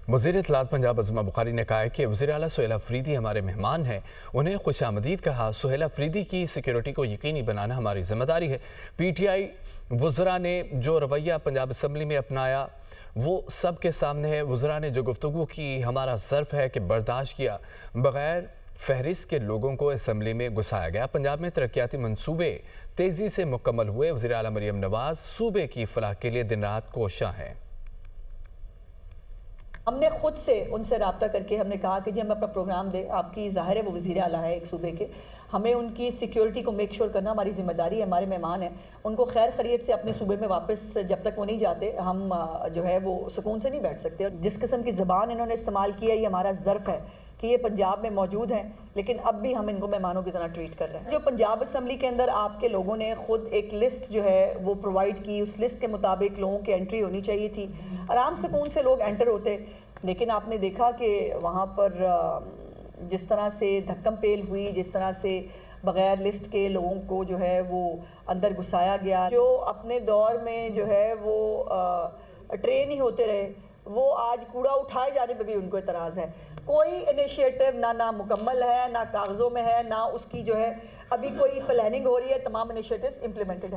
وزیر اطلاعات پنجاب عظمہ بخاری نے کہا ہے کہ وزیر اعلیٰ سہیل افریدی ہمارے مہمان ہیں، انہیں خوش آمدید کہا۔ سہیل افریدی کی سیکیورٹی کو یقینی بنانا ہماری ذمہ داری ہے۔ پی ٹی آئی وزراء نے جو رویہ پنجاب اسمبلی میں اپنایا وہ سب کے سامنے ہے۔ وزراء نے جو گفتگو کی ہمارا ظرف ہے کہ برداشت کیا بغیر فہرست کے لوگوں کو اسمبلی میں گھسایا گیا۔ پنجاب میں ترقیاتی منصوبے تیزی سے مکمل ہوئے۔ وزیر اعلیٰ مریم نواز صوبے کی فلاح کے لیے دن رات کوشاں ہیں۔ ہم نے خود سے ان سے رابطہ کر کے ہم نے کہا کہ جی ہم اپنا پروگرام دیں، آپ کی ظاہر ہے وہ وزیر اعلیٰ ہے ایک صوبے کے، ہمیں ان کی سیکیورٹی کو میک شور کرنا ہماری ذمہ داری ہے، ہمارے مہمان ہیں، ان کو خیر خیریت سے اپنے صوبے میں واپس جب تک وہ نہیں جاتے ہم جو ہے وہ سکون سے نہیں بیٹھ سکتے۔ جس قسم کی زبان انہوں نے استعمال کیا یہ ہمارا ظرف ہے کہ یہ پنجاب میں موجود ہیں، لیکن اب بھی ہم ان کو مہمانوں کی طرح ٹریٹ کر رہے ہیں۔ جو پنجاب اسمبلی کے اندر آپ کے لوگوں نے خود ایک لسٹ جو ہے وہ پرووائڈ کی، اس لسٹ کے مطابق لوگوں کی انٹری ہونی چاہیے تھی، آرام سکون سے لوگ انٹر ہوتے، لیکن آپ نے دیکھا کہ وہاں پر جس طرح سے دھکم پیل ہوئی، جس طرح سے بغیر لسٹ کے لوگوں کو جو ہے وہ اندر گھسایا گیا، جو اپنے دور میں جو ہے وہ ٹرین ہی ہوتے رہے، وہ آج کوڑا اٹھائے جانے پہ بھی ان کو اعتراض ہے۔ کوئی انیشیٹو نہ مکمل ہے، نہ کاغذوں میں ہے، نہ اس کی جو ہے ابھی کوئی پلاننگ ہو رہی ہے، تمام انیشیٹوز امپلیمنٹڈ ہے۔